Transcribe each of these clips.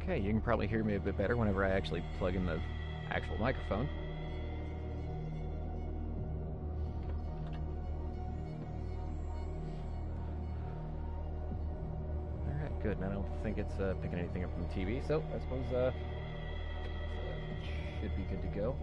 Okay, you can probably hear me a bit better whenever I actually plug in the actual microphone. Alright, good. And I don't think it's picking anything up from the TV, so I suppose should be good to go.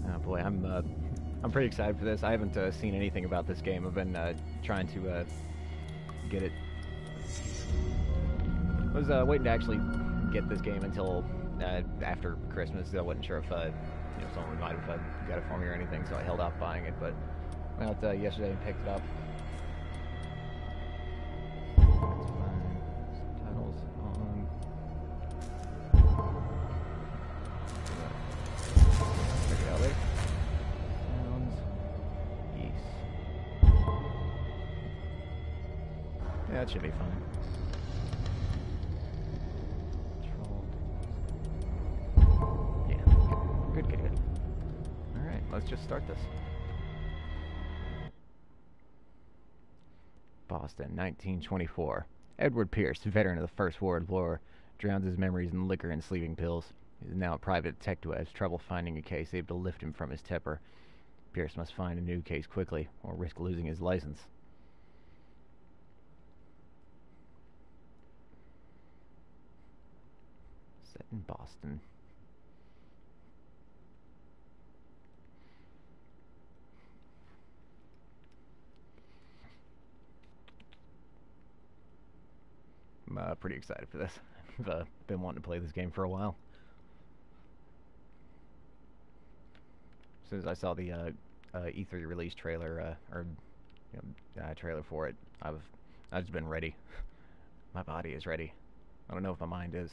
Oh boy, I'm pretty excited for this. I haven't seen anything about this game. I've been trying to get it. I was waiting to actually get this game until after Christmas. I wasn't sure if someone might have got it for me or anything, so I held off buying it. But went out yesterday and picked it up. Subtitles on. Check it out later. Sounds. Yes. Yeah, that should be fine. Good. Alright, let's just start this. Boston, 1924. Edward Pierce, veteran of the First World War, drowns his memories in liquor and sleeping pills. He is now a private detective who has trouble finding a case able to lift him from his temper. Pierce must find a new case quickly, or risk losing his license. Set in Boston. I'm pretty excited for this. I've been wanting to play this game for a while. As soon as I saw the E3 release trailer, trailer for it, I've just been ready. My body is ready. I don't know if my mind is.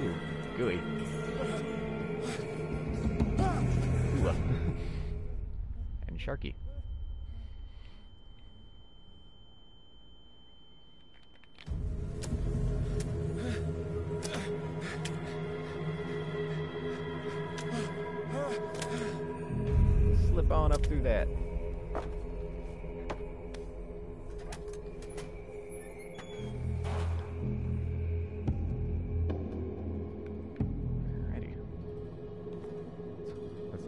Ooh, gooey. Ooh, and sharky. Slip on up through that.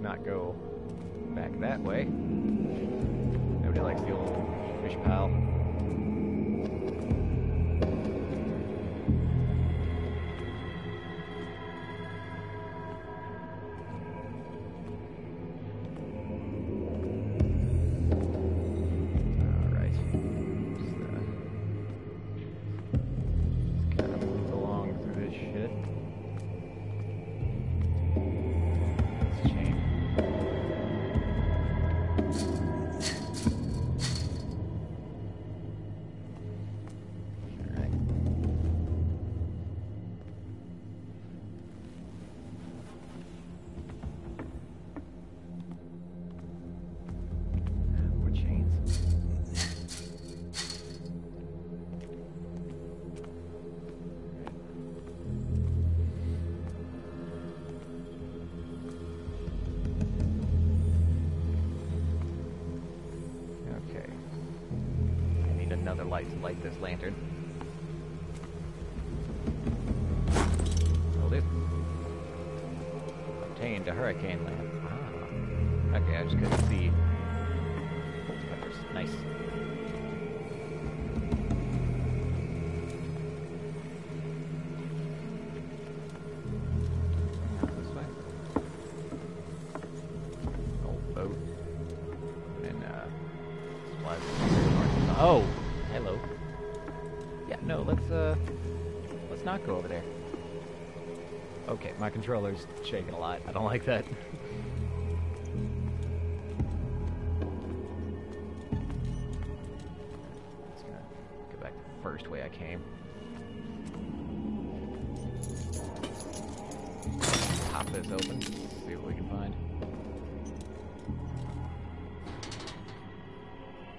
Not go back that way. Nobody likes the old fish pile. Alright. Just kind of move along through this shit. Another light to light this lantern. Hold it. Obtained a hurricane lamp. Ah. Okay, I just couldn't see. Nice. This way. Old boat. And supplies. Oh! Hello. let's not go over there. Okay, my controller's shaking a lot. I don't like that. Just gonna go back the first way I came. Pop this open, see what we can find.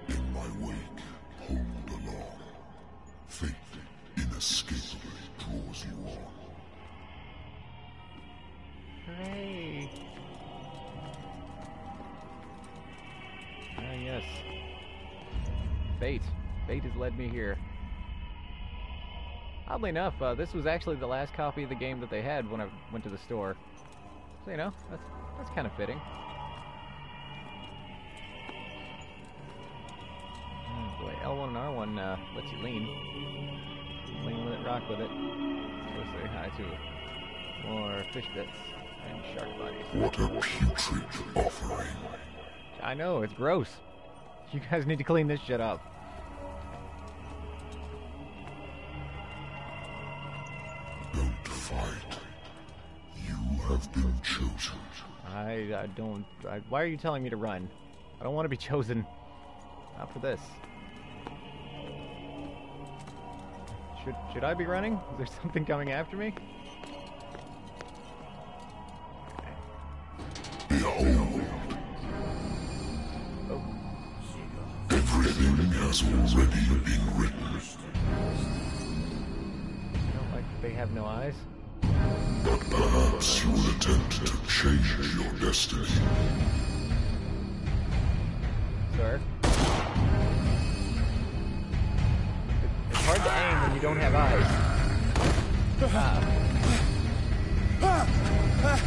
In my wake, hold along. Fate inescapably draws you on. Hooray! Ah, yes. Fate. Fate has led me here. Oddly enough, this was actually the last copy of the game that they had when I went to the store. So, you know, that's kind of fitting. Oh boy, L1 and R1 lets you lean. Lean with it, rock with it. Go say hi to more fish bits and shark bodies. What a putrid offering. I know, it's gross. You guys need to clean this shit up. Don't fight. You have been chosen. I don't... why are you telling me to run? I don't want to be chosen. Not for this. Should I be running? Is there something coming after me? Behold. Oh. Everything has already been written. I don't like that they have no eyes. But perhaps you will attempt to change your destiny. Sir? It's hard to aim when you don't have eyes.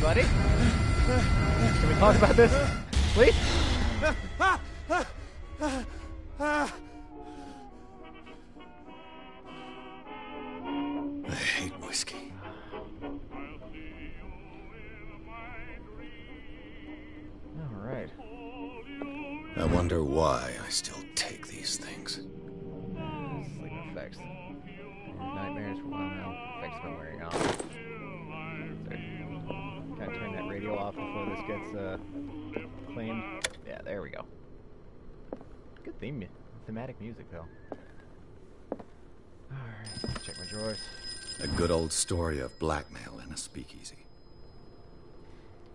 Buddy? Can we talk about this? Please? I hate whiskey. Alright. I wonder why I still take these things. Sleep effects. Nightmares for a while now. Effects been wearing off. So, kind of turn that radio off before this gets cleaned. Yeah, there we go. Good thematic music though. Alright, let's check my drawers. A good old story of blackmail in a speakeasy.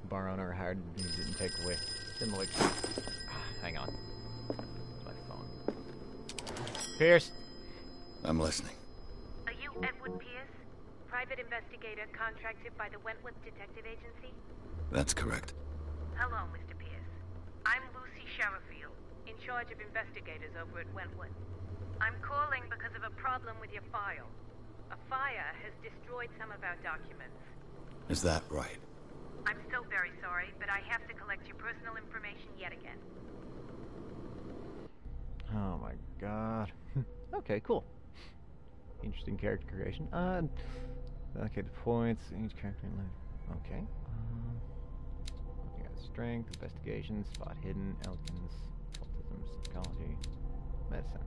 Bar owner hired me, didn't take away. Didn't like. Hang on. My phone. Pierce. I'm listening. Are you Edward Pierce, private investigator contracted by the Wentworth Detective Agency? That's correct. Hello, Mr. Pierce. I'm Lucy Sherifield, in charge of investigators over at Wentworth. I'm calling because of a problem with your file. A fire has destroyed some of our documents. Is that right? I'm so very sorry, but I have to collect your personal information yet again. Oh my god. Okay, cool. Interesting character creation. Okay, the points, each character in life. Okay. We got strength, investigation, spot hidden, elegance, occultism, psychology, medicine.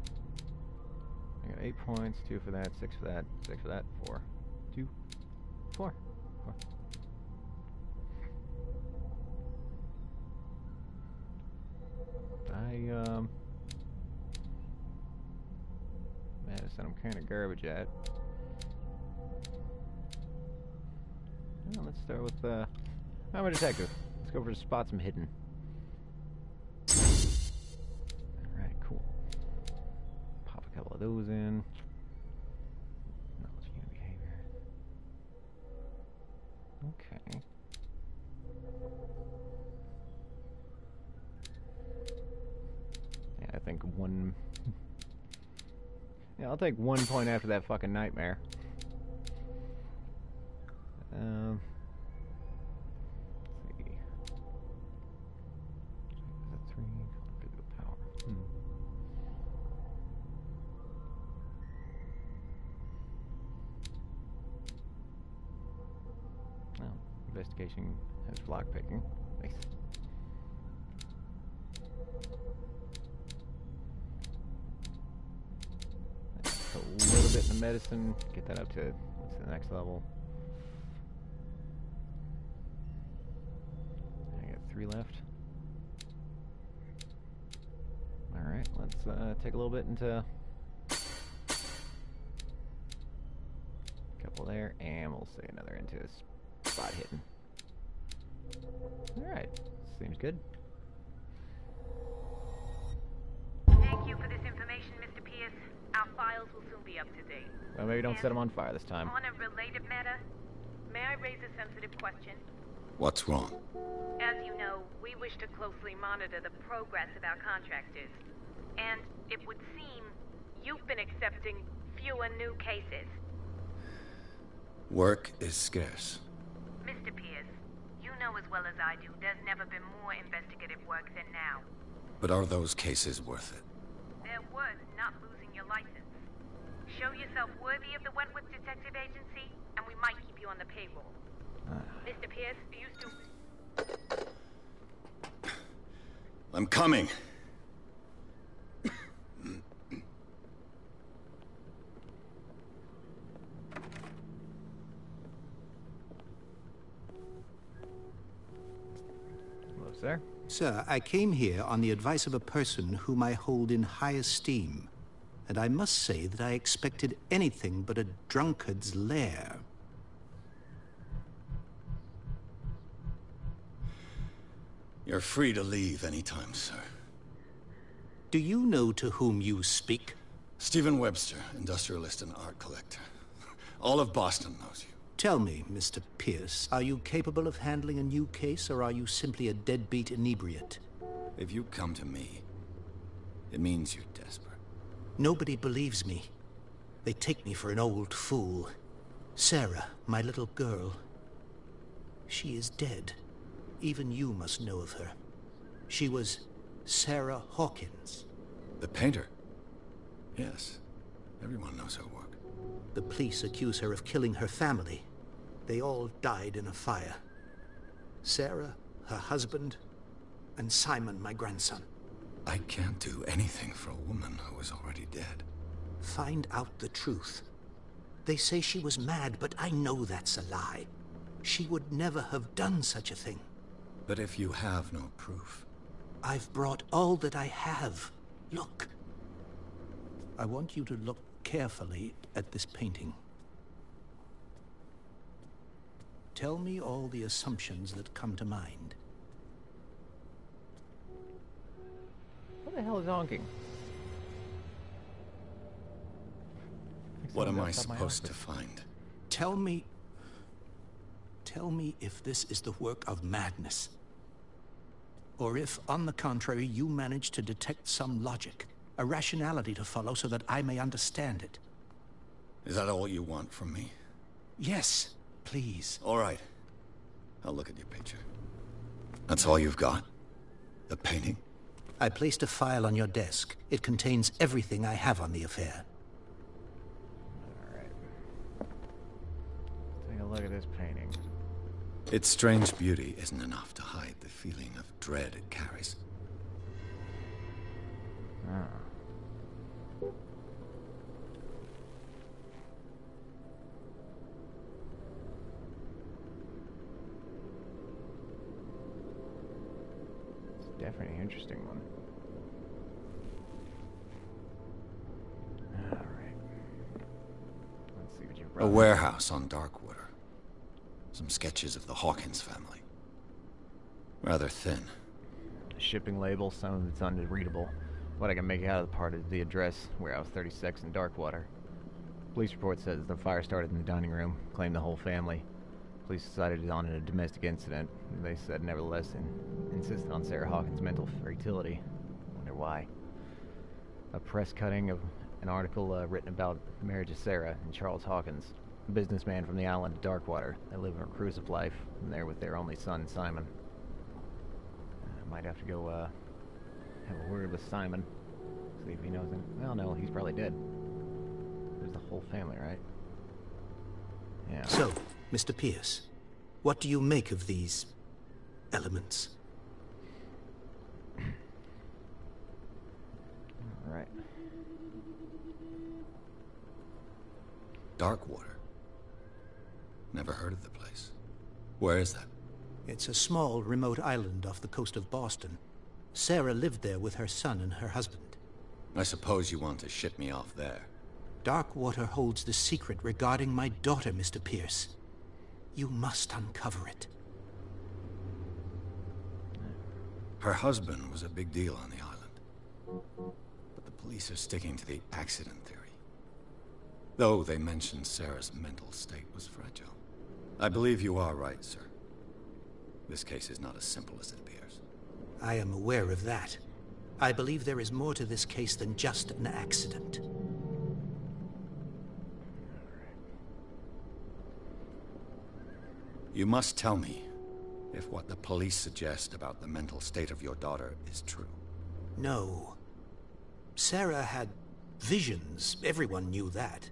I got 8 points, 2 for that, 6 for that, 6 for that, 4, 2, 4. Medicine, I'm kind of garbage at. Well, let's start with, I'm a detective. Let's go for spot some hidden. Alright, cool. Pop a couple of those in. Knowledge of human behavior. Okay. Yeah, I think one... Yeah, I'll take 1 point after that fucking nightmare. Let's see. Is that 3? Physical power. Oh, investigation has lockpicking. Nice. A little bit in the medicine. Get that up to the next level. I got 3 left. Alright, let's take a little bit into a couple there, and we'll say another into spot hitting. Alright, seems good. Thank you for this information, Mr. Pierce. Our files will soon be up to date. Well, maybe don't set them on fire this time. On a related matter, may I raise a sensitive question? What's wrong? As you know, we wish to closely monitor the progress of our contractors. And it would seem you've been accepting fewer new cases. Work is scarce. Mr. Pierce, you know as well as I do, there's never been more investigative work than now. But are those cases worth it? They're worth not losing your license. Show yourself worthy of the Wentworth Detective Agency, and we might keep you on the payroll. Mr. Pierce, you still... I'm coming. Hello, sir. Sir, I came here on the advice of a person whom I hold in high esteem. And I must say that I expected anything but a drunkard's lair. You're free to leave anytime, sir. Do you know to whom you speak? Stephen Webster, industrialist and art collector. All of Boston knows you. Tell me, Mr. Pierce, are you capable of handling a new case, or are you simply a deadbeat inebriate? If you come to me, it means you're desperate. Nobody believes me. They take me for an old fool. Sarah, my little girl, she is dead. Even you must know of her. She was Sarah Hawkins. The painter? Yes. Everyone knows her work. The police accuse her of killing her family. They all died in a fire. Sarah, her husband, and Simon, my grandson. I can't do anything for a woman who is already dead. Find out the truth. They say she was mad, but I know that's a lie. She would never have done such a thing. But if you have no proof... I've brought all that I have. Look. I want you to look carefully at this painting. Tell me all the assumptions that come to mind. What the hell is honking? What am I supposed to find? Tell me if this is the work of madness. Or if, on the contrary, you manage to detect some logic, a rationality to follow so that I may understand it. Is that all you want from me? Yes, please. All right. I'll look at your picture. That's all you've got? The painting? I placed a file on your desk. It contains everything I have on the affair. Alright. Take a look at this painting. Its strange beauty isn't enough to hide the feeling of dread it carries. Ah. It's definitely an interesting one. Alright. Let's see what you brought. A warehouse on Darkwater. Some sketches of the Hawkins family. Rather thin. Shipping label, some of it's unreadable. What I can make out of the part is the address, warehouse 36 in Darkwater. Police report says the fire started in the dining room, claimed the whole family. Police decided on a domestic incident. They said, nevertheless, insisted on Sarah Hawkins' mental fertility. Wonder why. A press cutting of an article written about the marriage of Sarah and Charles Hawkins, a businessman from the island of Darkwater. They live a reclusive life, and they're with their only son, Simon. Might have to go have a word with Simon, see if he knows him. Well, no, he's probably dead. There's the whole family, right? Yeah. So, Mr. Pierce, what do you make of these elements? All right. Darkwater. Never heard of the place. Where is that? It's a small, remote island off the coast of Boston. Sarah lived there with her son and her husband. I suppose you want to ship me off there. Darkwater holds the secret regarding my daughter, Mr. Pierce. You must uncover it. Her husband was a big deal on the island. But the police are sticking to the accident theory. Though they mentioned Sarah's mental state was fragile. I believe you are right, sir. This case is not as simple as it appears. I am aware of that. I believe there is more to this case than just an accident. You must tell me if what the police suggest about the mental state of your daughter is true. No. Sarah had visions. Everyone knew that.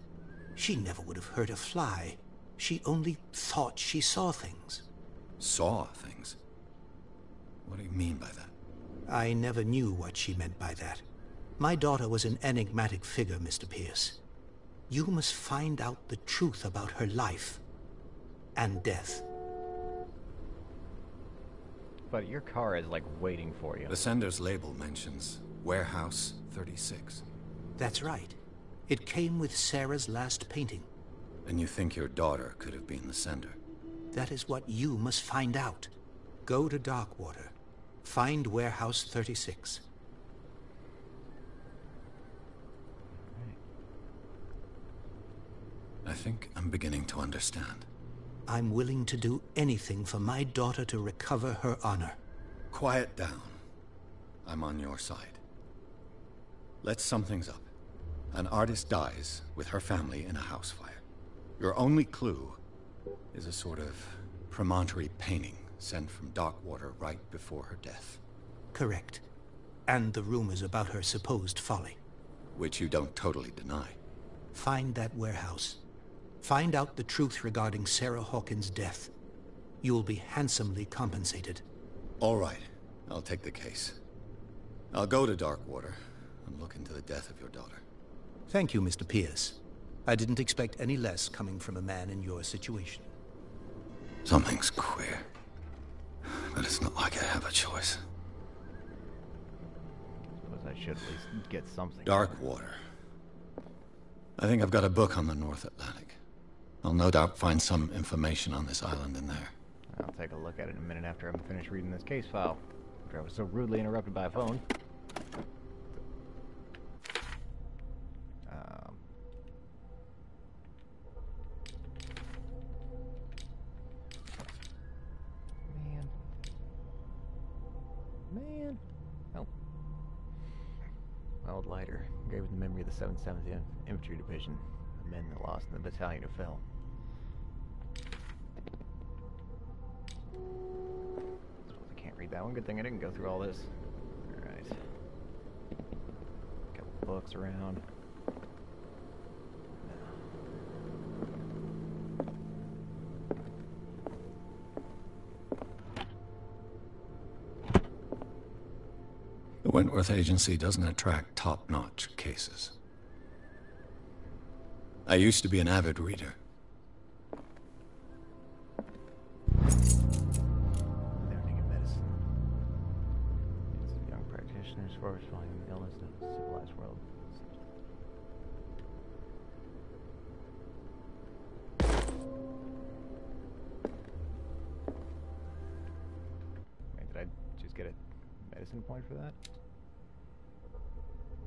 She never would have hurt a fly. She only thought she saw things. Saw things? What do you mean by that? I never knew what she meant by that. My daughter was an enigmatic figure, Mr. Pierce. You must find out the truth about her life and death. But your car is, like, waiting for you. The sender's label mentions Warehouse 36. That's right. It came with Sarah's last painting. And you think your daughter could have been the sender? That is what you must find out. Go to Darkwater. Find Warehouse 36. I think I'm beginning to understand. I'm willing to do anything for my daughter to recover her honor. Quiet down. I'm on your side. Let's sum things up. An artist dies with her family in a house fire. Your only clue is a sort of promontory painting sent from Darkwater right before her death. Correct. And the rumors about her supposed folly. Which you don't totally deny. Find that warehouse. Find out the truth regarding Sarah Hawkins' death. You'll be handsomely compensated. All right. I'll take the case. I'll go to Darkwater and look into the death of your daughter. Thank you, Mr. Pierce. I didn't expect any less coming from a man in your situation. Something's queer. But it's not like I have a choice. Suppose I should at least get something. Darkwater. I think I've got a book on the North Atlantic. I'll no doubt find some information on this island in there. I'll take a look at it in a minute after I'm finished reading this case file. After I was so rudely interrupted by a phone. Man. Oh. My old lighter, engraved with the memory of the 7th Infantry Division, the men that lost and the battalion who fell. Suppose I can't read that one. Good thing I didn't go through all this. Alright. Couple books around. The Wentworth Agency doesn't attract top-notch cases. I used to be an avid reader. Learning of medicine. It's of young practitioners first finding the illness of the civilized world. Wait, did I just get a medicine point for that?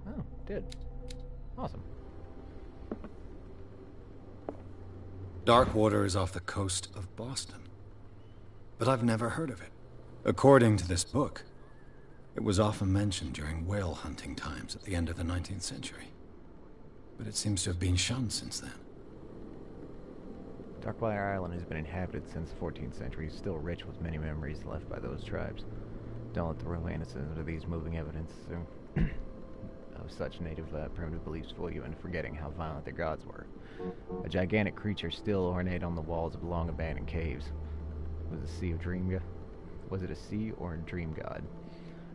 Oh, did. Awesome. Darkwater is off the coast of Boston. But I've never heard of it. According to this book, it was often mentioned during whale hunting times at the end of the 19th century. But it seems to have been shunned since then. Darkwater Island has been inhabited since the 14th century, still rich with many memories left by those tribes. Don't let the romanticism of these moving evidence of such native primitive beliefs fool you into forgetting how violent their gods were. A gigantic creature still ornate on the walls of long-abandoned caves. Was it a sea or a dream god?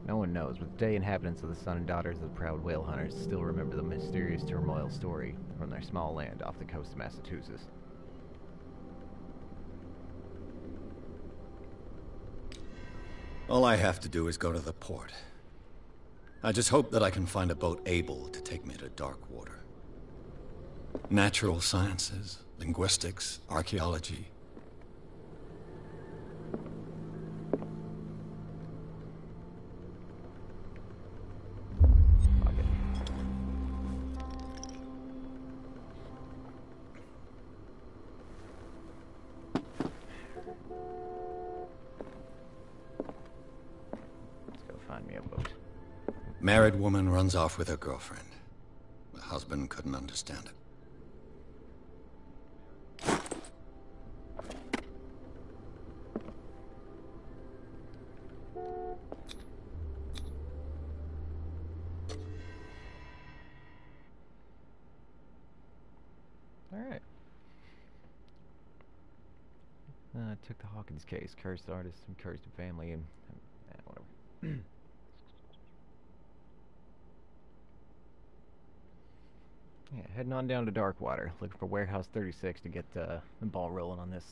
No one knows, but today inhabitants of the son and daughters of the proud whale hunters still remember the mysterious turmoil story from their small land off the coast of Massachusetts. All I have to do is go to the port. I just hope that I can find a boat able to take me to dark water. Natural sciences, linguistics, archaeology. Fuck it. Let's go find me a boat. Married woman runs off with her girlfriend. The husband couldn't understand it. Alright. Took the Hawkins case, cursed artist and cursed family, and whatever. Yeah, heading on down to Darkwater, looking for Warehouse 36 to get the ball rolling on this.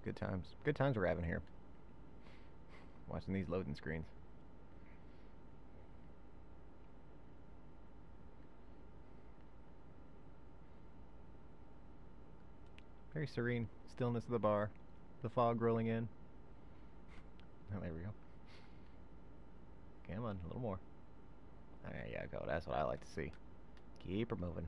Good times. Good times we're having here. Watching these loading screens. Very serene. Stillness of the bar. The fog rolling in. Oh, there we go. Come on, a little more. There you go. That's what I like to see. Keep her moving.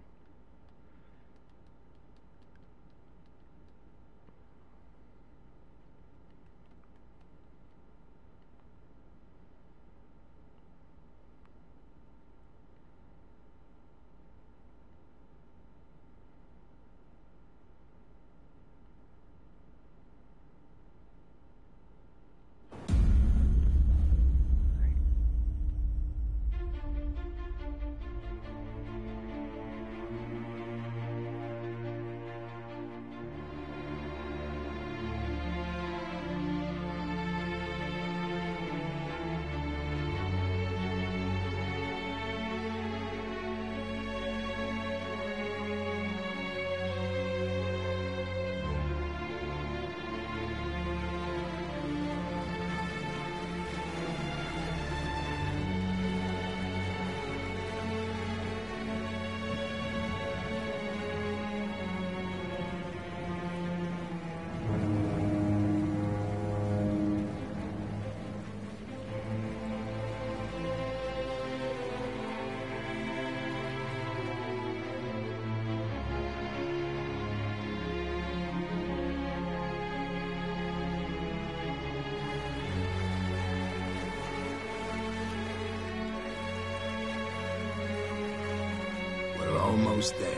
Almost there.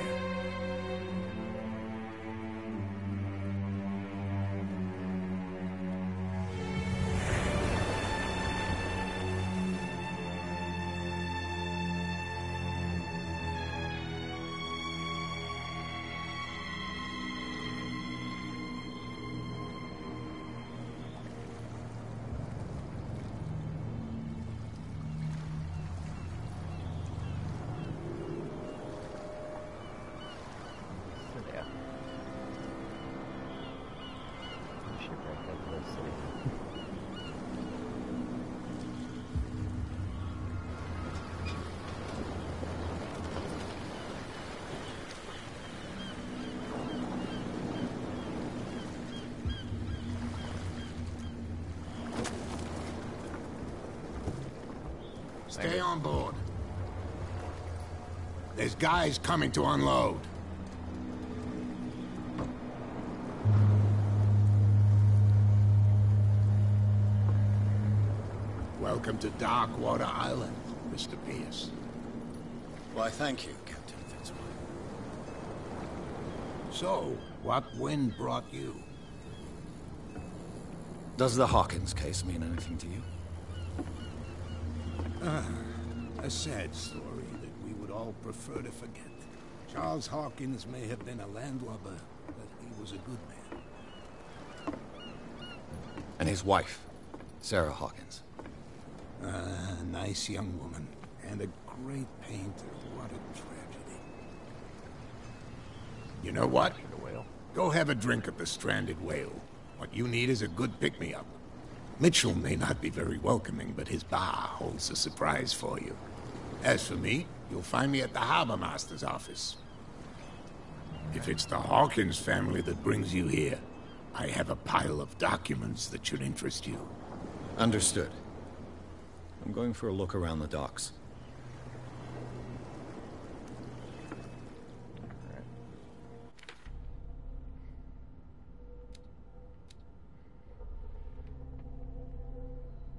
Stay on board. There's guys coming to unload. Welcome Welcome to Darkwater Island, Mr. Pierce. Why, thank you, Captain Fitzroy. So, what wind brought you? Does the Hawkins case mean anything to you? A sad story that we would all prefer to forget. Charles Hawkins may have been a landlubber, but he was a good man. And his wife, Sarah Hawkins. A nice young woman, and a great painter. What a tragedy. You know what? Go have a drink at the Stranded Whale. What you need is a good pick-me-up. Mitchell may not be very welcoming, but his bar holds a surprise for you. As for me, you'll find me at the Harbor Master's office. If it's the Hawkins family that brings you here, I have a pile of documents that should interest you. Understood. I'm going for a look around the docks.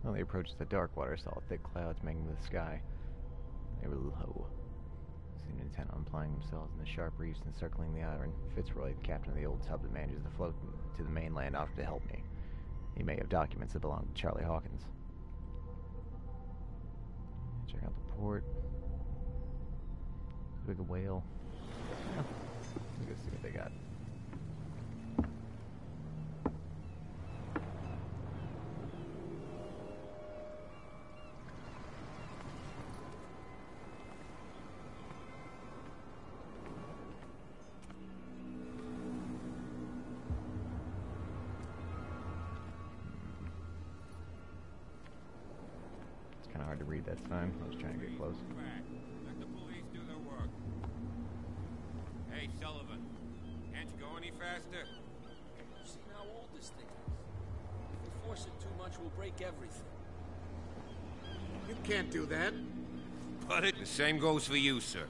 When they approached the dark water, saw thick clouds making the sky. They were low, seemed intent on applying themselves in the sharp reefs encircling the island. Fitzroy, the captain of the old tub that manages the float to the mainland, offered to help me. He may have documents that belong to Charlie Hawkins. Check out the port. Big a whale. Yeah. Let's go see what they got. Hard to read that sign. I was trying to get close. Let the police do their work. Hey, Sullivan. Can't you go any faster? See how old this thing is. If we force it too much, we'll break everything. You can't do that. But the same goes for you, sir.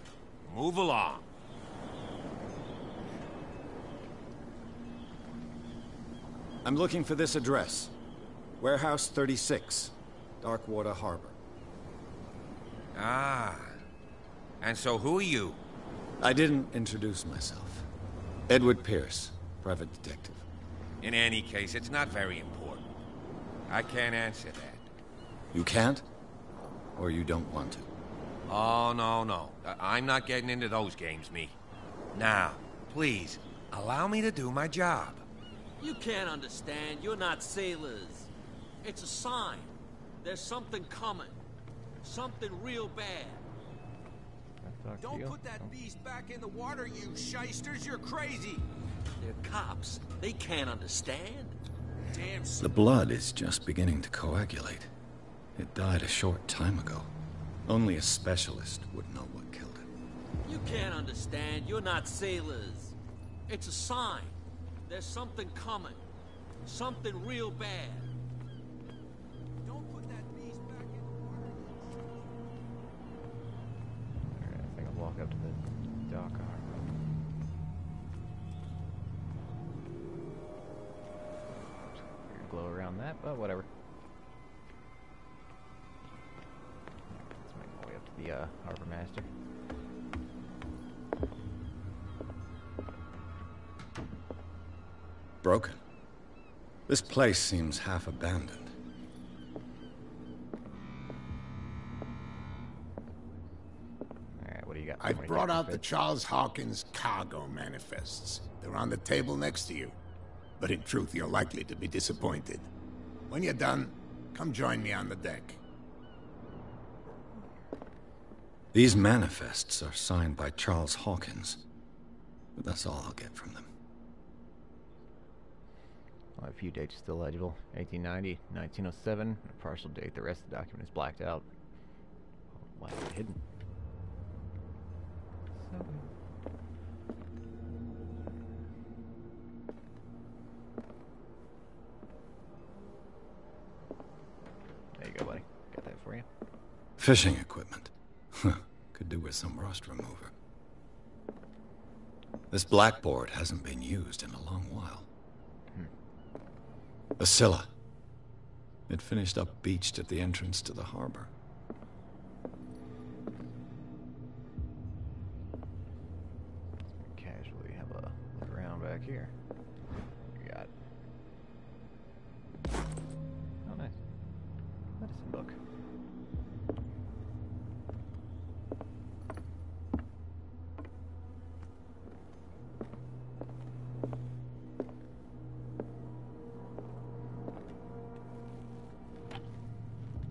Move along. I'm looking for this address. Warehouse 36, Darkwater Harbor. Ah. And so who are you? I didn't introduce myself. Edward Pierce, private detective. In any case, it's not very important. I can't answer that. You can't? Or you don't want to? Oh, no. I'm not getting into those games, me. Now, please, allow me to do my job. You can't understand. You're not sailors. It's a sign. There's something coming. Something real bad. Don't Put that beast back in the water, you shysters. You're crazy. They're cops. They can't understand. Damn. The blood is just beginning to coagulate. It died a short time ago. Only a specialist would know what killed it. You can't understand. You're not sailors. It's a sign. There's something coming. Something real bad. Don't put that beast back in the water. Alright, I think I'll walk up to the dock. Weird glow around that, but whatever. Let's make my way up to the harbor master. Broken. This place seems half abandoned. Alright, what do you got? I've brought out the Charles Hawkins cargo manifests. They're on the table next to you. But in truth, you're likely to be disappointed. When you're done, come join me on the deck. These manifests are signed by Charles Hawkins. But that's all I'll get from them. Well, a few dates still legible. 1890, 1907, a partial date. The rest of the document is blacked out. Why is it hidden? So... There you go, buddy. Got that for you. Fishing equipment. Could do with some rust remover. This blackboard hasn't been used in a long while. A Scylla. It finished up beached at the entrance to the harbor. Casually have a look around back here. We got. Oh, nice. Medicine book.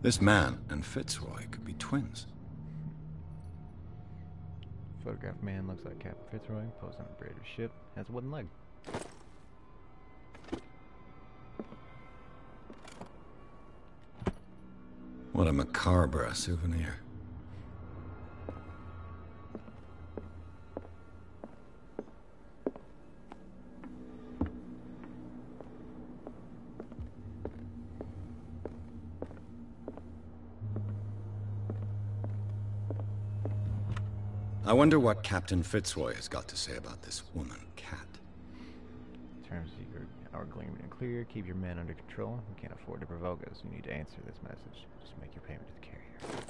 This man and Fitzroy could be twins. Photographed man looks like Captain Fitzroy, posing on a British ship, has a wooden leg. What a macabre souvenir. I wonder what Captain Fitzroy has got to say about this woman, Cat. Terms of your our agreement are clear. Keep your men under control. We can't afford to provoke us. You need to answer this message. Just make your payment to the carrier.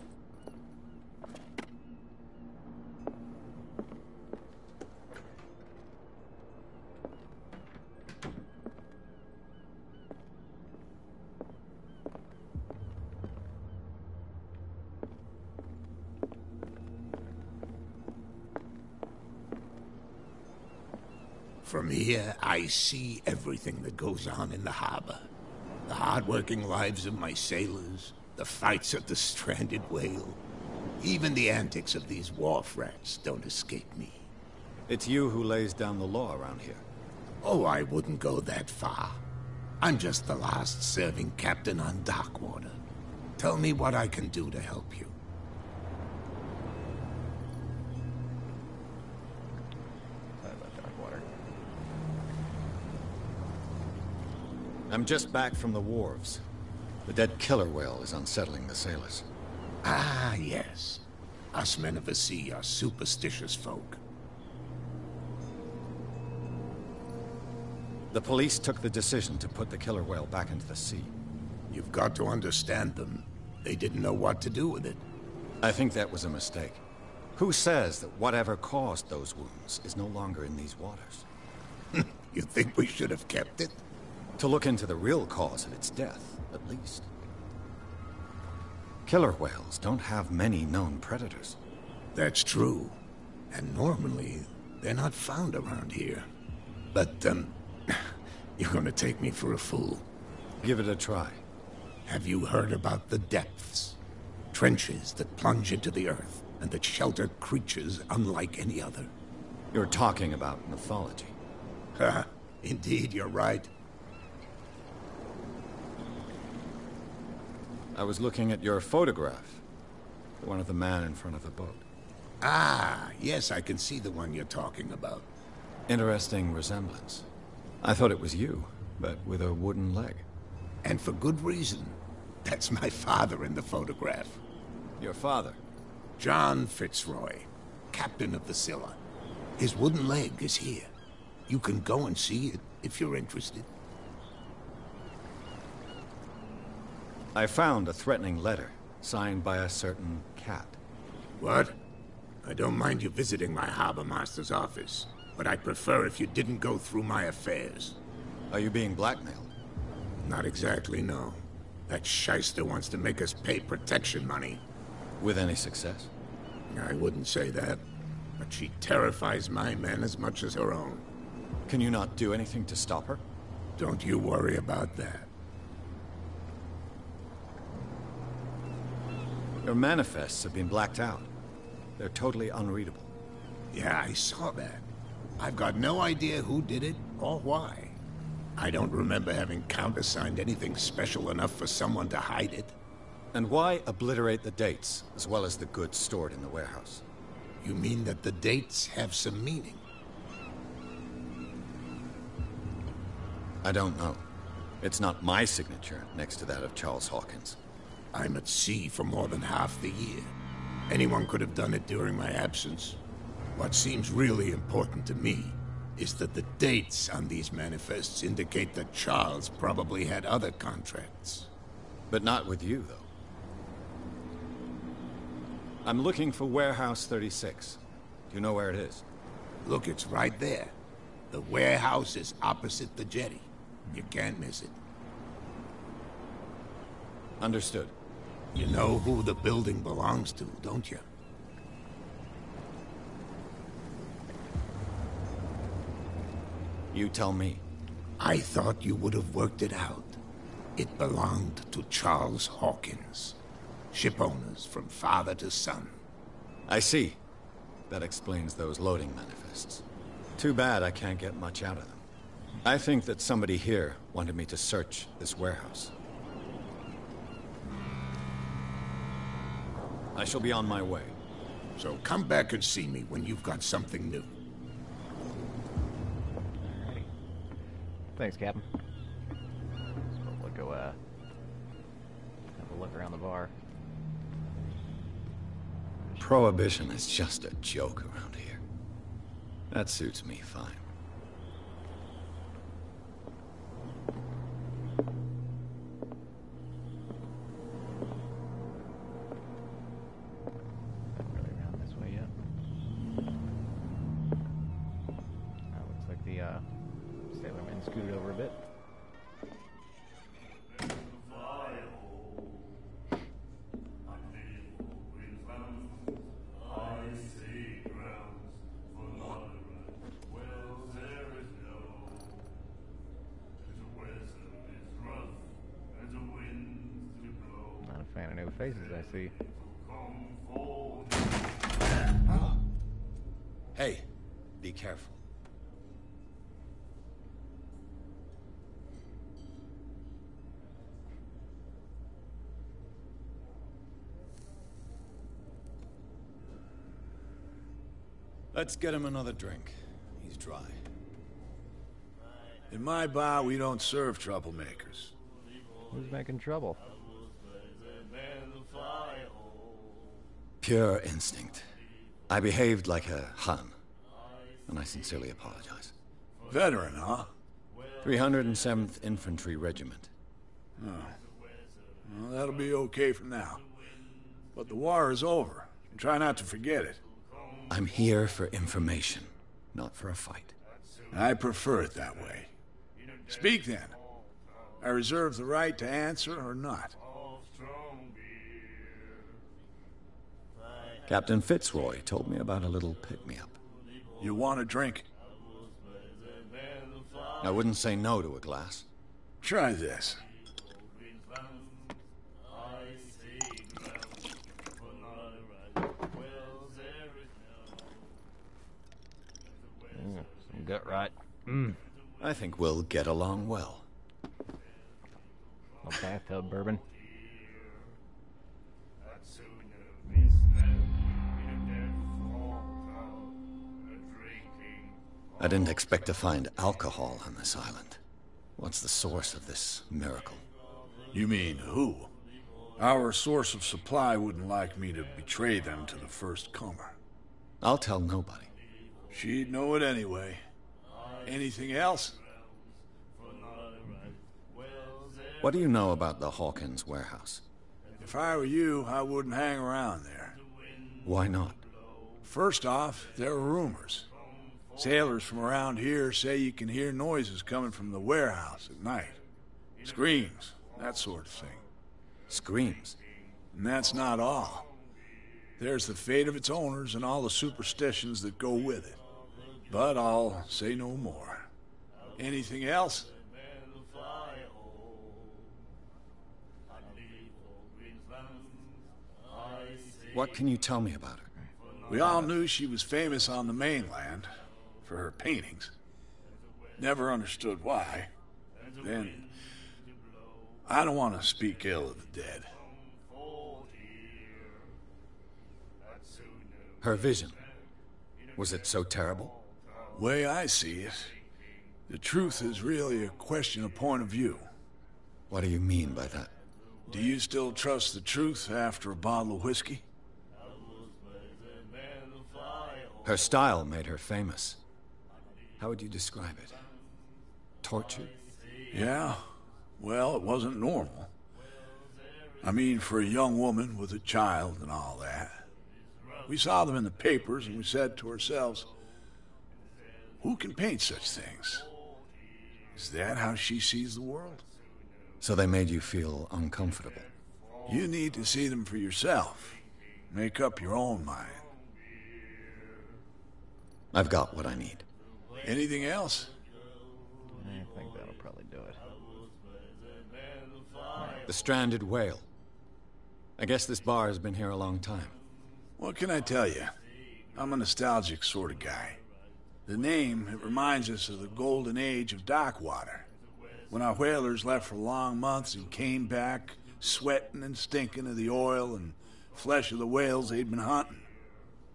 From here, I see everything that goes on in the harbor. The hard-working lives of my sailors, the fights at the stranded whale. Even the antics of these wharf rats don't escape me. It's you who lays down the law around here. Oh, I wouldn't go that far. I'm just the last serving captain on Darkwater. Tell me what I can do to help you. I'm just back from the wharves. The dead killer whale is unsettling the sailors. Ah, yes. Us men of the sea are superstitious folk. The police took the decision to put the killer whale back into the sea. You've got to understand them. They didn't know what to do with it. I think that was a mistake. Who says that whatever caused those wounds is no longer in these waters? You think we should have kept it? To look into the real cause of its death, at least. Killer whales don't have many known predators. That's true. And normally, they're not found around here. But, you're gonna take me for a fool. Give it a try. Have you heard about the depths? Trenches that plunge into the earth, and that shelter creatures unlike any other. You're talking about mythology. Ha! Indeed, you're right. I was looking at your photograph. The one of the man in front of the boat. Ah, yes, I can see the one you're talking about. Interesting resemblance. I thought it was you, but with a wooden leg. And for good reason. That's my father in the photograph. Your father? John Fitzroy, captain of the Scylla. His wooden leg is here. You can go and see it if you're interested. I found a threatening letter, signed by a certain Cat. What? I don't mind you visiting my harbor master's office, but I'd prefer if you didn't go through my affairs. Are you being blackmailed? Not exactly, no. That shyster wants to make us pay protection money. With any success? I wouldn't say that, but she terrifies my men as much as her own. Can you not do anything to stop her? Don't you worry about that. Your manifests have been blacked out. They're totally unreadable. Yeah, I saw that. I've got no idea who did it or why. I don't remember having countersigned anything special enough for someone to hide it. And why obliterate the dates, as well as the goods stored in the warehouse? You mean that the dates have some meaning? I don't know. It's not my signature next to that of Charles Hawkins. I'm at sea for more than half the year. Anyone could have done it during my absence. What seems really important to me is that the dates on these manifests indicate that Charles probably had other contracts. But not with you, though. I'm looking for Warehouse 36. Do you know where it is? Look, it's right there. The warehouse is opposite the jetty. You can't miss it. Understood. You know who the building belongs to, don't you? You tell me. I thought you would have worked it out. It belonged to Charles Hawkins. Ship owners from father to son. I see. That explains those loading manifests. Too bad I can't get much out of them. I think that somebody here wanted me to search this warehouse. I shall be on my way. So come back and see me when you've got something new. Alrighty. Thanks, Captain. We'll go, have a look around the bar. Prohibition is just a joke around here. That suits me fine. Haven't really around this way yet. Looks like the sailorman scooted over a bit. Fan of new faces, I see. Hey, be careful. Let's get him another drink. He's dry. In my bar, we don't serve troublemakers. Who's making trouble? Pure instinct. I behaved like a Hun, and I sincerely apologize. Veteran, huh? 307th Infantry Regiment. Oh. Well, that'll be okay for now. But the war is over. Try not to forget it. I'm here for information, not for a fight. I prefer it that way. Speak then. I reserve the right to answer or not. Captain Fitzroy told me about a little pick-me-up. You want a drink? I wouldn't say no to a glass. Try this. Some gut rot. I think we'll get along well. A bathtub bourbon. I didn't expect to find alcohol on this island. What's the source of this miracle? You mean who? Our source of supply wouldn't like me to betray them to the first comer. I'll tell nobody. She'd know it anyway. Anything else? What do you know about the Hawkins warehouse? If I were you, I wouldn't hang around there. Why not? First off, there are rumors. Sailors from around here say you can hear noises coming from the warehouse at night. Screams, that sort of thing. Screams? And that's not all. There's the fate of its owners and all the superstitions that go with it. But I'll say no more. Anything else? What can you tell me about her? We all knew she was famous on the mainland for her paintings. Never understood why. Then, I don't want to speak ill of the dead. Her vision. Was it so terrible? Way I see it, the truth is really a question of point of view. What do you mean by that? Do you still trust the truth after a bottle of whiskey? Her style made her famous. How would you describe it? Torture? Yeah. Well, it wasn't normal. I mean, for a young woman with a child and all that. We saw them in the papers and we said to ourselves, who can paint such things? Is that how she sees the world? So they made you feel uncomfortable? You need to see them for yourself. Make up your own mind. I've got what I need. Anything else? I think that'll probably do it. The Stranded Whale. I guess this bar has been here a long time. What can I tell you? I'm a nostalgic sort of guy. The name, it reminds us of the golden age of dock water. When our whalers left for long months and came back, sweating and stinking of the oil and flesh of the whales they'd been hunting.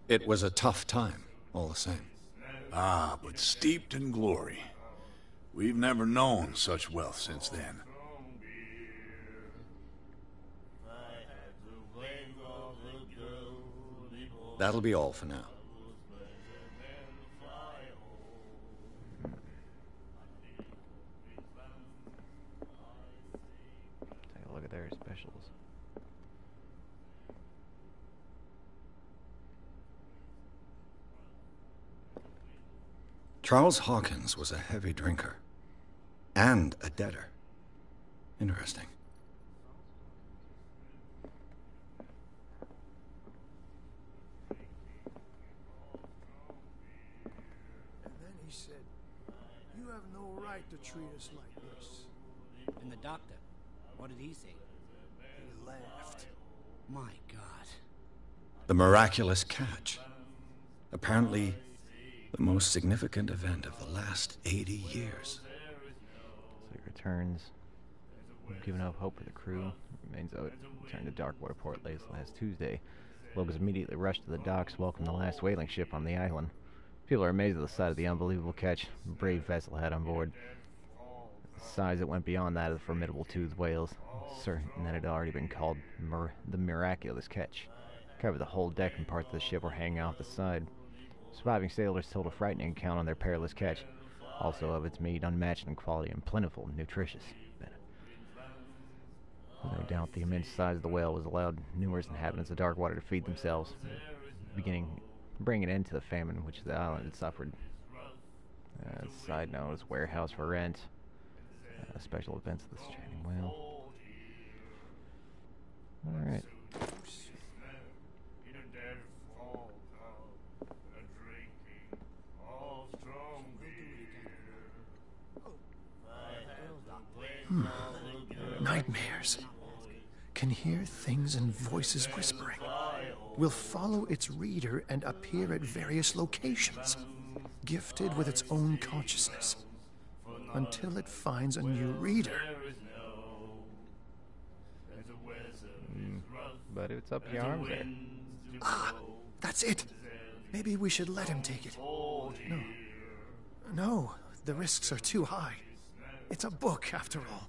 It was a tough time, all the same. Ah, but steeped in glory. We've never known such wealth since then. That'll be all for now. Take a look at their specials. Charles Hawkins was a heavy drinker. And a debtor. Interesting. And then he said, you have no right to treat us like this. And the doctor, what did he say? He laughed. My God. The miraculous catch. Apparently, the most significant event of the last 80 years. So he returns, giving up hope for the crew. Remains out. Returned to Darkwater Port late last Tuesday. Locals immediately rushed to the docks to welcome the last whaling ship on the island. People are amazed at the sight of the unbelievable catch the brave vessel had on board. The size that went beyond that of the formidable toothed whales, certain that it had already been called the miraculous catch. Covered the whole deck and parts of the ship were hanging off the side. Surviving sailors told a frightening account on their perilous catch, also of its meat unmatched in quality and plentiful and nutritious. No doubt the immense size of the whale was allowed numerous inhabitants of Darkwater to feed themselves, bringing an end to the famine which the island had suffered. Side note is warehouse for rent. Special events of the Stranded Whale. Alright. Nightmares. Can hear things and voices whispering. Will follow its reader and appear at various locations, gifted with its own consciousness, until it finds a new reader. But it's up your arms there. Ah, that's it. Maybe we should let him take it. No. No, the risks are too high. It's a book, after all.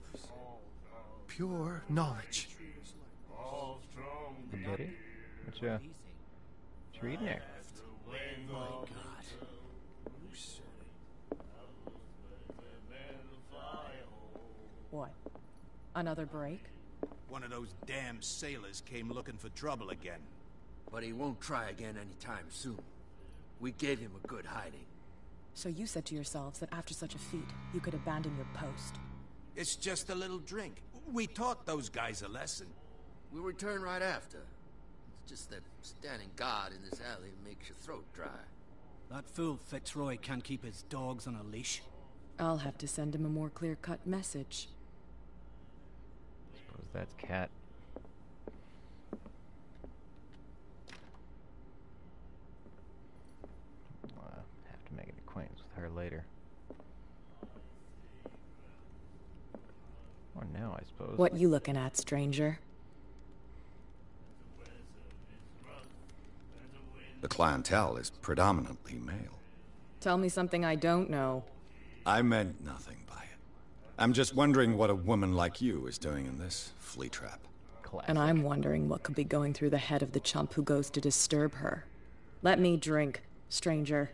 Pure knowledge. Buddy? What you reading there? My God. What? Another break? One of those damn sailors came looking for trouble again. But he won't try again anytime soon. We gave him a good hiding. So you said to yourselves that after such a feat, you could abandon your post. It's just a little drink. We taught those guys a lesson. We'll return right after. It's just that standing guard in this alley makes your throat dry. That fool Fitzroy can't keep his dogs on a leash. I'll have to send him a more clear-cut message. Suppose that's Cat. I'll have to make an acquaintance with her later. Or now, I suppose. What you looking at, stranger? The clientele is predominantly male. Tell me something I don't know. I meant nothing by it. I'm just wondering what a woman like you is doing in this flea trap. Classic. And I'm wondering what could be going through the head of the chump who goes to disturb her. Let me drink, stranger.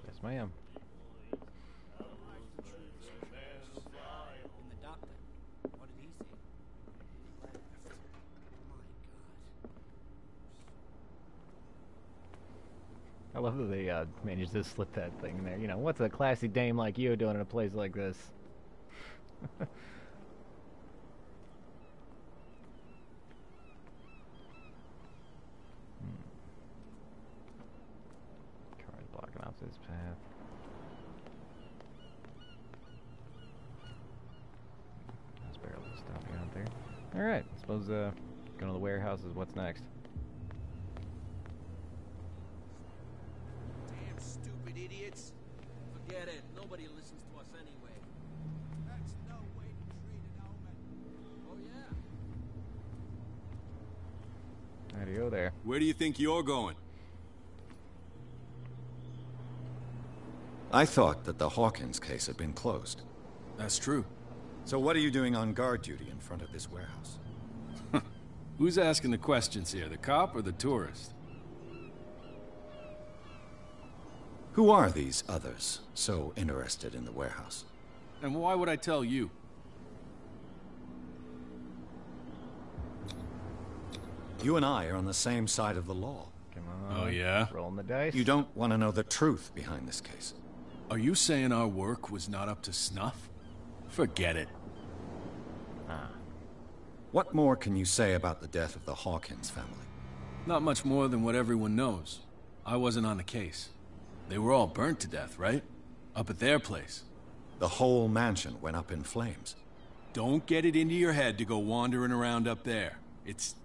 Yes, ma'am. And the doctor, what did he say? I love that they managed to slip that thing in there. You know, what's a classy dame like you doing in a place like this? Cars blocking off this path. That's barely stopping out there. Alright, I suppose going to the warehouse is what's next. Damn stupid idiots. Forget it. Nobody listens to us anyway. That's no way to treat an omen. Oh, yeah. How'd you go there? Where do you think you're going? I thought that the Hawkins case had been closed. That's true. So what are you doing on guard duty in front of this warehouse? Who's asking the questions here, the cop or the tourist? Who are these others so interested in the warehouse? And why would I tell you? You and I are on the same side of the law. Come on. Oh, yeah? Rolling the dice. You don't want to know the truth behind this case. Are you saying our work was not up to snuff? Forget it. What more can you say about the death of the Hawkins family? Not much more than what everyone knows. I wasn't on the case. They were all burnt to death, right? Up at their place. The whole mansion went up in flames. Don't get it into your head to go wandering around up there. It's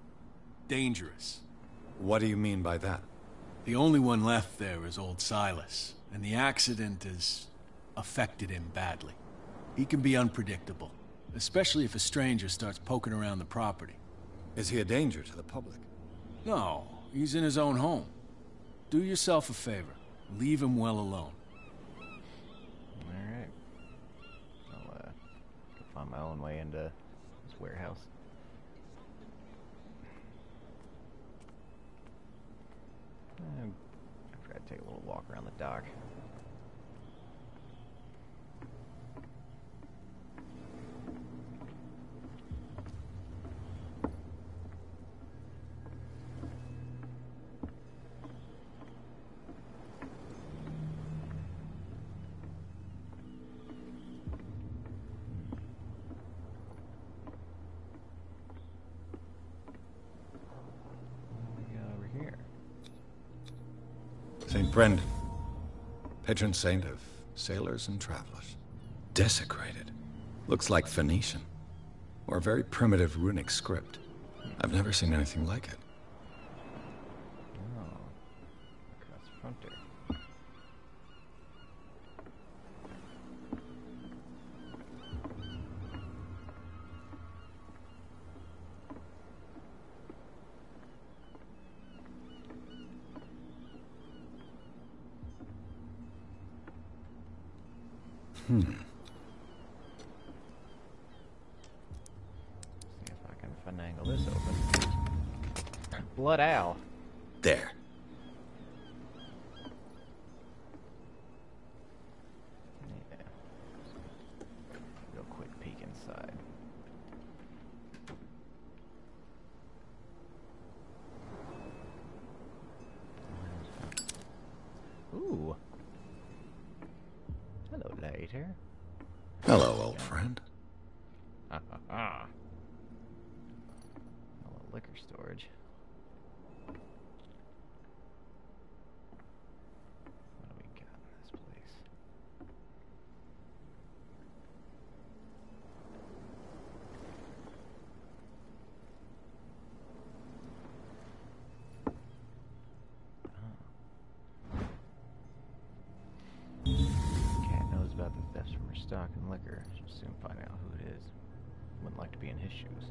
dangerous. What do you mean by that? The only one left there is old Silas, and the accident has affected him badly. He can be unpredictable, especially if a stranger starts poking around the property. Is he a danger to the public? No, he's in his own home. Do yourself a favor. Leave him well alone. Alright. I'll go find my own way into this warehouse. I'll try to take a little walk around the dock. St. Brendan, patron saint of sailors and travelers. Desecrated. Looks like Phoenician. Or a very primitive runic script. I've never seen anything like it. Oh. Across the front there. See if I can finagle this open. Blood owl. There. Yeah. Real quick peek inside. Ooh. Hello, later. Hello, old friend. Ha ha ha. A little liquor storage. What do we got in this place? Cat knows about the thefts from her stock and liquor. She'll soon find out who it is. Wouldn't like to be in his shoes.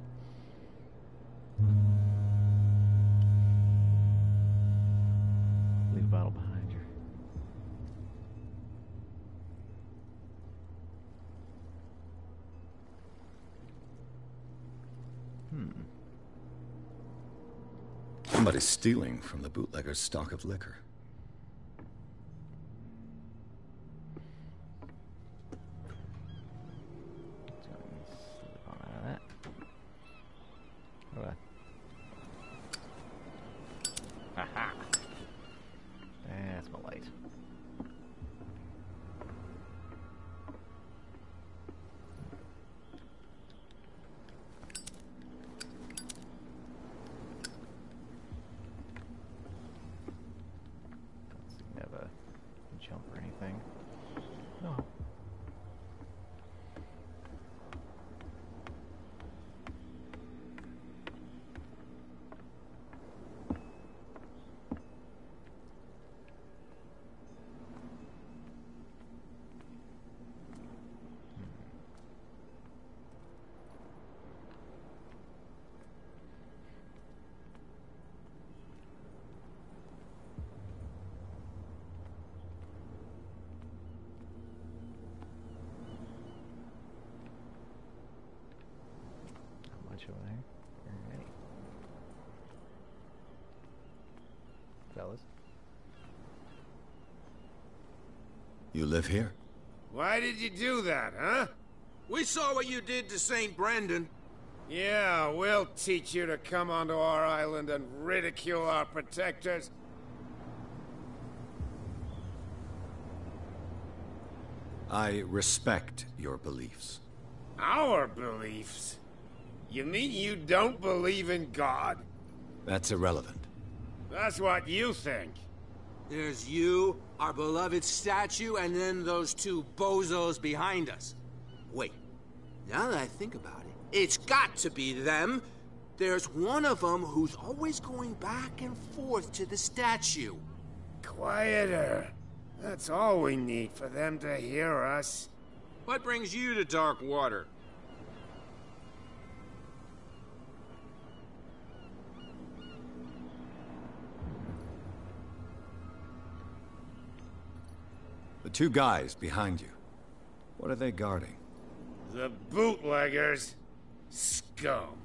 Leave a bottle behind you. Somebody's stealing from the bootlegger's stock of liquor. Slip on out of that. What? Haha. That's my light. Don't have a jump or anything. No. Over there. Alrighty. Fellas. You live here? Why did you do that, huh? We saw what you did to St. Brendan. Yeah, we'll teach you to come onto our island and ridicule our protectors. I respect your beliefs. Our beliefs? You mean you don't believe in God? That's irrelevant. That's what you think. There's you, our beloved statue, and then those two bozos behind us. Wait, now that I think about it, it's got to be them. There's one of them who's always going back and forth to the statue. Quieter. That's all we need for them to hear us. What brings you to Dark Water? The two guys behind you. What are they guarding? The bootleggers. Scum.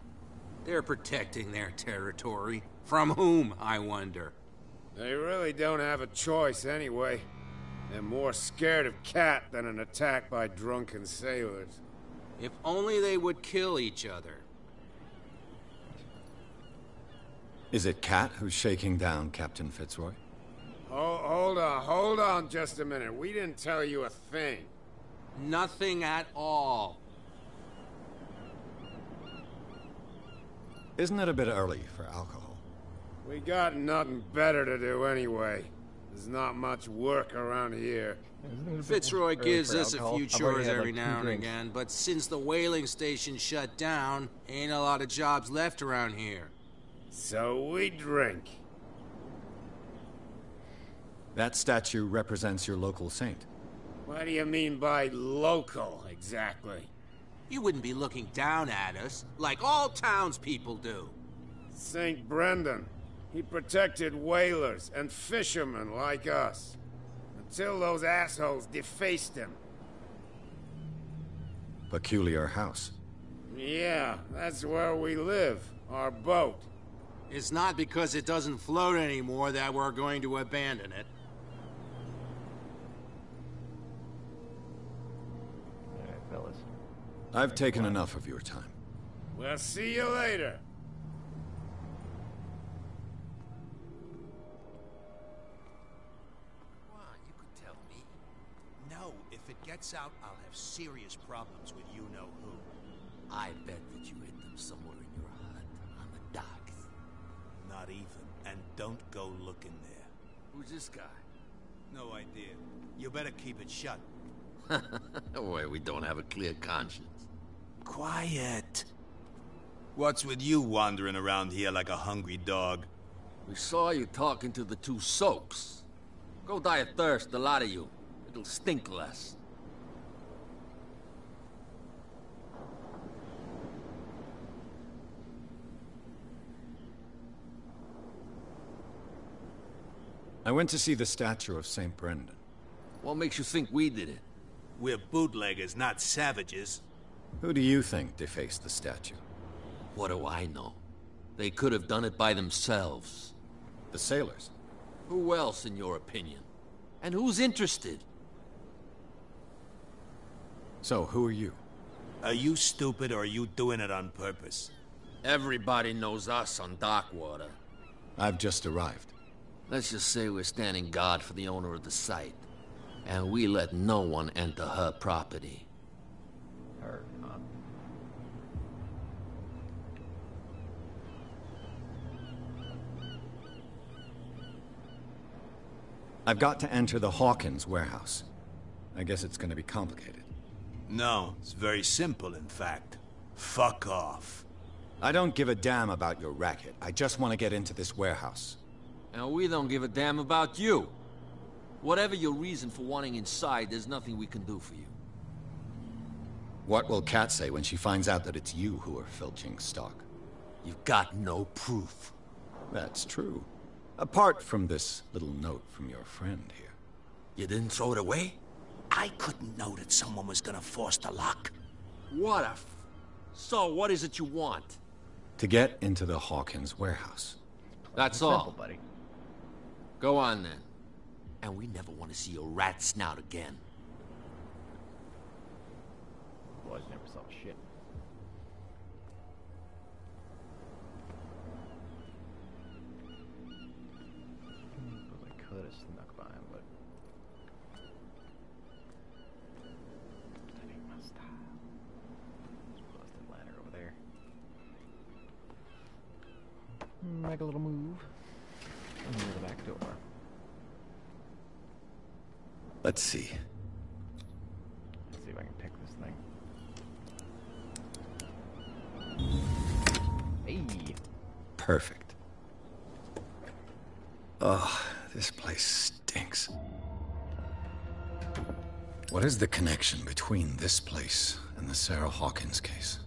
They're protecting their territory. From whom, I wonder? They really don't have a choice anyway. They're more scared of Cat than an attack by drunken sailors. If only they would kill each other. Is it Cat who's shaking down Captain Fitzroy? Oh, hold on just a minute. We didn't tell you a thing. Nothing at all. Isn't it a bit early for alcohol? We got nothing better to do anyway. There's not much work around here. Fitzroy gives us a few chores every now and again, but since the whaling station shut down, ain't a lot of jobs left around here. So we drink. That statue represents your local saint. What do you mean by local, exactly? You wouldn't be looking down at us, like all townspeople do. St. Brendan. He protected whalers and fishermen like us. Until those assholes defaced him. Peculiar house. Yeah, that's where we live. Our boat. It's not because it doesn't float anymore that we're going to abandon it. Alright, fellas. I've taken enough of your time. We'll see you later. Gets out, I'll have serious problems with you-know-who. I bet that you hid them somewhere in your hut, on the docks. Not even, and don't go looking there. Who's this guy? No idea. You better keep it shut. Boy, we don't have a clear conscience. Quiet. What's with you wandering around here like a hungry dog? We saw you talking to the two soaks. Go die of thirst, the lot of you. It'll stink less. I went to see the statue of St. Brendan. What makes you think we did it? We're bootleggers, not savages. Who do you think defaced the statue? What do I know? They could have done it by themselves. The sailors? Who else, in your opinion? And who's interested? So, who are you? Are you stupid or are you doing it on purpose? Everybody knows us on Darkwater. I've just arrived. Let's just say we're standing guard for the owner of the site. And we let no one enter her property. Her, huh? I've got to enter the Hawkins warehouse. I guess it's gonna be complicated. No, it's very simple, in fact. Fuck off. I don't give a damn about your racket. I just want to get into this warehouse. And we don't give a damn about you. Whatever your reason for wanting inside, there's nothing we can do for you. What will Kat say when she finds out that it's you who are filching stock? You've got no proof. That's true. Apart from this little note from your friend here. You didn't throw it away? I couldn't know that someone was gonna force the lock. What a So, what is it you want? To get into the Hawkins warehouse. That's Simple, all. buddy. Go on, then. And we never want to see your rat snout again. Boys never saw shit. I could have snuck by him, but that ain't my style. Just busted ladder over there. Make a little move. And near the back door. Let's see. Let's see if I can pick this thing. Hey! Perfect. Oh, this place stinks. What is the connection between this place and the Sarah Hawkins case?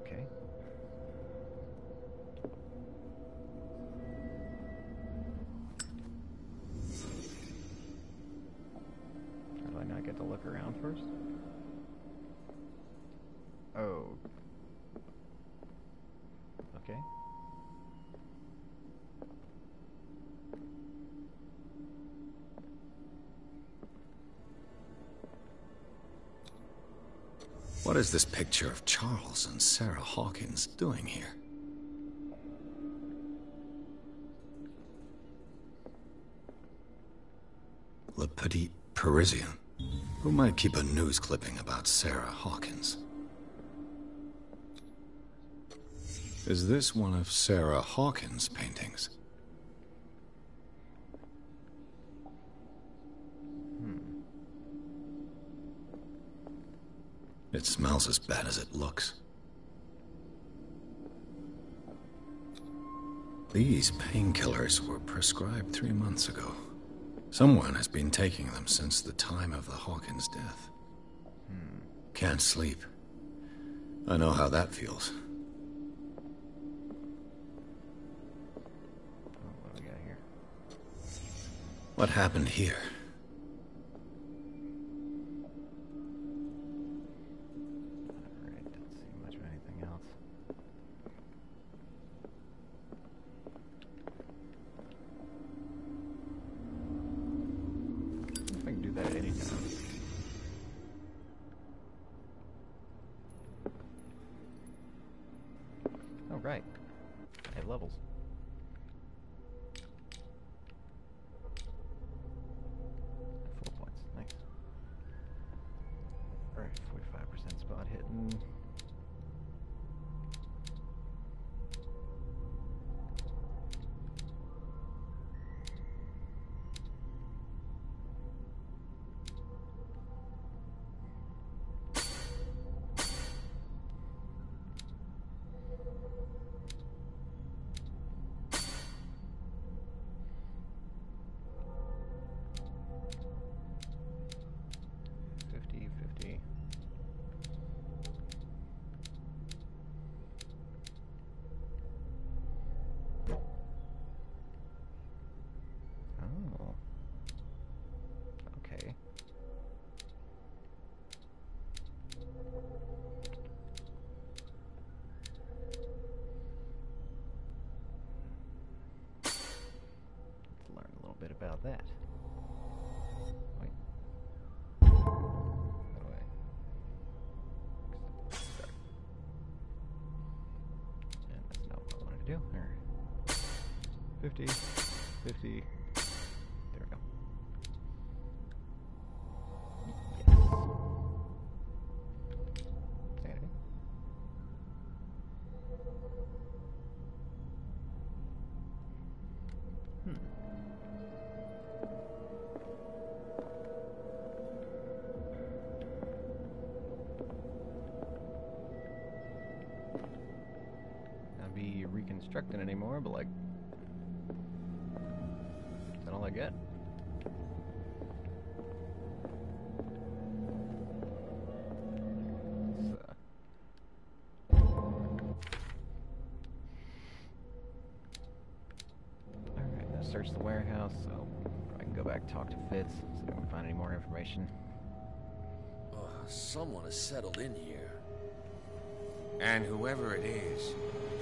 Okay. How do I not get to look around first? Oh. Okay. What is this picture of Charles and Sarah Hawkins doing here? Le Petit Parisien. Who might keep a news clipping about Sarah Hawkins? Is this one of Sarah Hawkins' paintings? It smells as bad as it looks. These painkillers were prescribed 3 months ago. Someone has been taking them since the time of the Hawkins death. Can't sleep. I know how that feels. What do we got here? What happened here? Alright, don't see much of anything else. I can do that at any time. Oh, right. I have levels. Full points. Nice. Alright, 45% spot hitting. Oh. Okay. Let's learn a little bit about that. Wait. How do I... Start. And that's not what I wanted to do? Or 50, 50. There we go. Yes. Sanity. Not be reconstructing anymore, but like, is that all I get? Alright, now search the warehouse, so I can go back and talk to Fitz, see if I can find any more information. Someone has settled in here. And whoever it is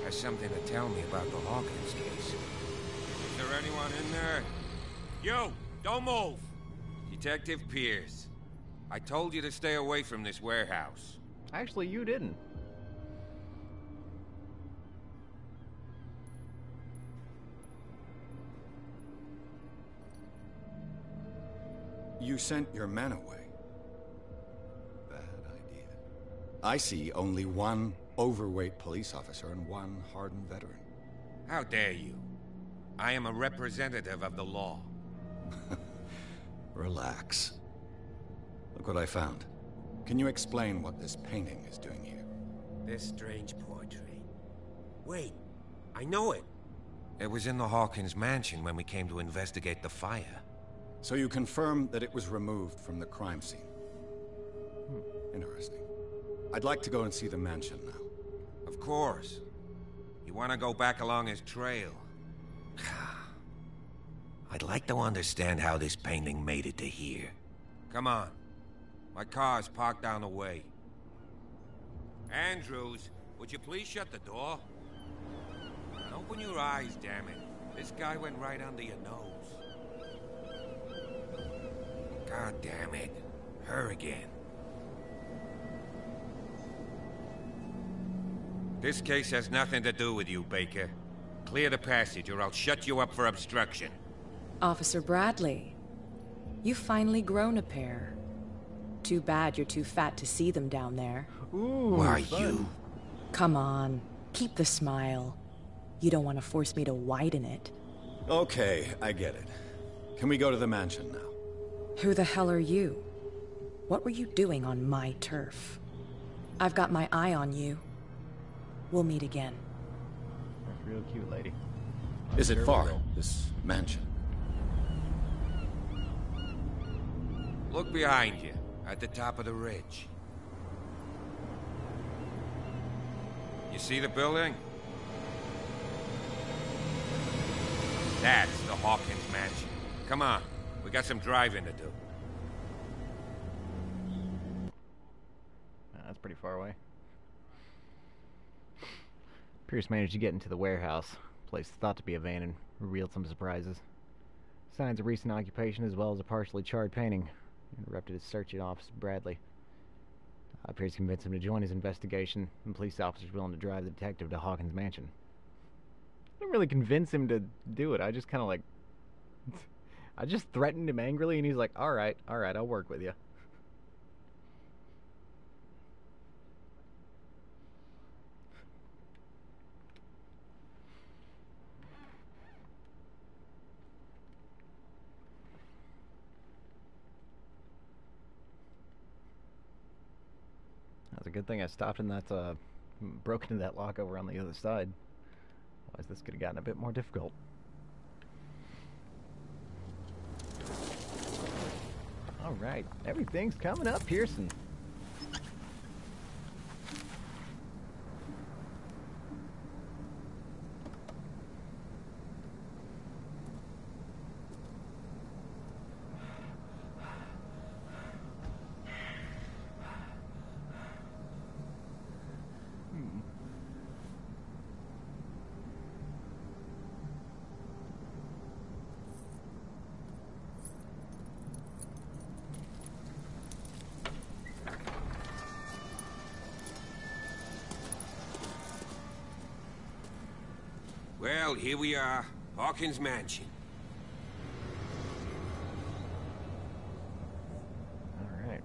has something to tell me about the Hawkins case. Is there anyone in there? You! Don't move! Detective Pierce. I told you to stay away from this warehouse. Actually, you didn't. You sent your men away. Bad idea. I see only one overweight police officer and one hardened veteran. How dare you? I am a representative of the law. Relax. Look what I found. Can you explain what this painting is doing here? This strange portrait. Wait, I know it. It was in the Hawkins mansion when we came to investigate the fire. So you confirm that it was removed from the crime scene? Interesting. I'd like to go and see the mansion now. Of course. You want to go back along his trail? I'd like to understand how this painting made it to here. Come on. My car's parked down the way. Andrews, would you please shut the door? And open your eyes, damn it. This guy went right under your nose. God damn it. Her again. This case has nothing to do with you, Baker. Clear the passage or I'll shut you up for obstruction. Officer Bradley, you've finally grown a pair. Too bad you're too fat to see them down there. Ooh, why fun. you? Come on, keep the smile. You don't want to force me to widen it. Okay, I get it. Can we go to the mansion now? Who the hell are you? What were you doing on my turf? I've got my eye on you. We'll meet again. That's real cute, lady. Is it far, this mansion? Look behind you, at the top of the ridge. You see the building? That's the Hawkins mansion. Come on, we got some driving to do. That's pretty far away. Pierce managed to get into the warehouse, place thought to be abandoned, revealed some surprises. Signs of recent occupation as well as a partially charred painting. Interrupted his search at Officer Bradley. Pierce convinced him to join his investigation, and police officers willing to drive the detective to Hawkins' mansion. I didn't really convince him to do it. I just kind of like... I just threatened him angrily, and he's like, alright, I'll work with you. That's a good thing I stopped and that's broke into that lock over on the other side. Otherwise this could have gotten a bit more difficult. Alright, everything's coming up, Pearson. Well, here we are. Hawkins Mansion. Alright.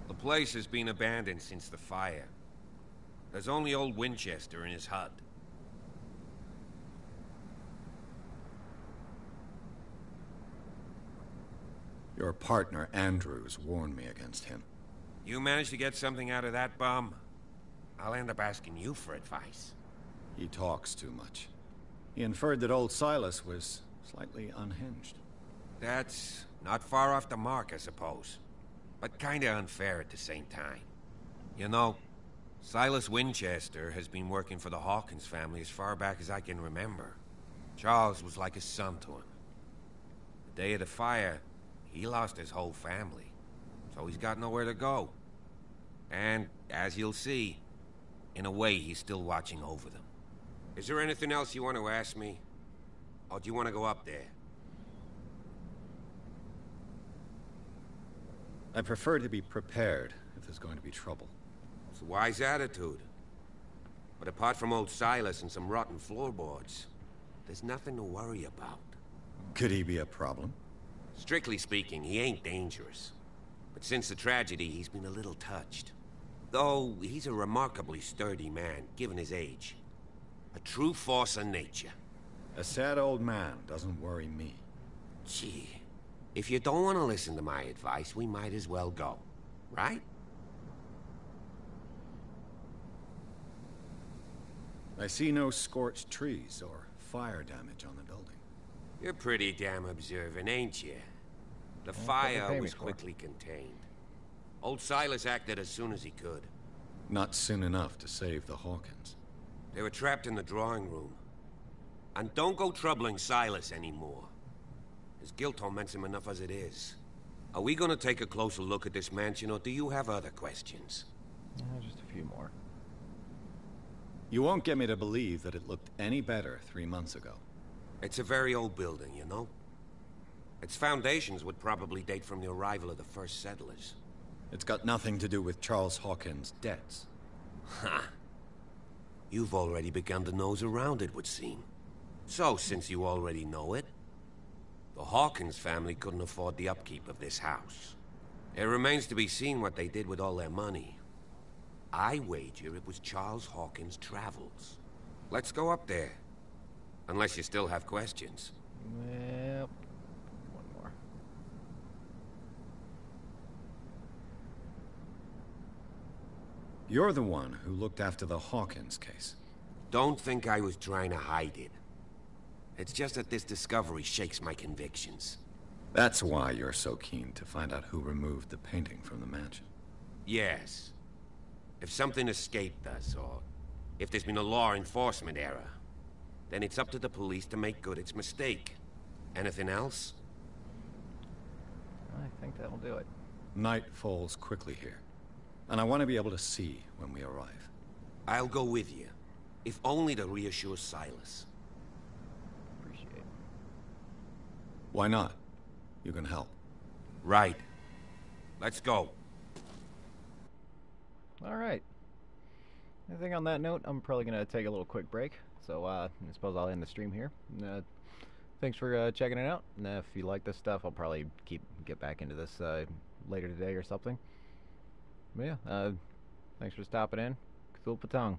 The place has been abandoned since the fire. There's only old Winchester in his hut. Your partner, Andrews, warned me against him. You managed to get something out of that bum? I'll end up asking you for advice. He talks too much. He inferred that old Silas was slightly unhinged. That's not far off the mark, I suppose. But kinda unfair at the same time. You know, Silas Winchester has been working for the Hawkins family as far back as I can remember. Charles was like a son to him. The day of the fire, he lost his whole family, so he's got nowhere to go. And, as you'll see, in a way, he's still watching over them. Is there anything else you want to ask me? Or do you want to go up there? I prefer to be prepared if there's going to be trouble. It's a wise attitude. But apart from old Silas and some rotten floorboards, there's nothing to worry about. Could he be a problem? Strictly speaking, he ain't dangerous. But since the tragedy, he's been a little touched. Though, he's a remarkably sturdy man, given his age. A true force of nature. A sad old man doesn't worry me. Gee, if you don't want to listen to my advice, we might as well go. Right? I see no scorched trees or fire damage on the building. You're pretty damn observant, ain't you? The That's what fire they pay me was for. quickly contained. Old Silas acted as soon as he could. Not soon enough to save the Hawkins. They were trapped in the drawing room. And don't go troubling Silas anymore. His guilt torments him enough as it is. Are we gonna take a closer look at this mansion, or do you have other questions? Just a few more. You won't get me to believe that it looked any better 3 months ago. It's a very old building, you know? Its foundations would probably date from the arrival of the first settlers. It's got nothing to do with Charles Hawkins' debts. Ha! You've already begun to nose around it, would seem. So, since you already know it, the Hawkins family couldn't afford the upkeep of this house. It remains to be seen what they did with all their money. I wager it was Charles Hawkins' travels. Let's go up there. Unless you still have questions. Well, one more. You're the one who looked after the Hawkins case. Don't think I was trying to hide it. It's just that this discovery shakes my convictions. That's why you're so keen to find out who removed the painting from the mansion. Yes. If something escaped us, or if there's been a law enforcement error, then it's up to the police to make good its mistake. Anything else? I think that'll do it. Night falls quickly here, and I want to be able to see when we arrive. I'll go with you, if only to reassure Silas. Appreciate it. Why not? You can help. Right. Let's go. Alright. I think on that note, I'm probably going to take a little quick break. So, I suppose I'll end the stream here. Thanks for checking it out. And if you like this stuff, I'll probably get back into this later today or something. But yeah, thanks for stopping in. Cthulhu Patong.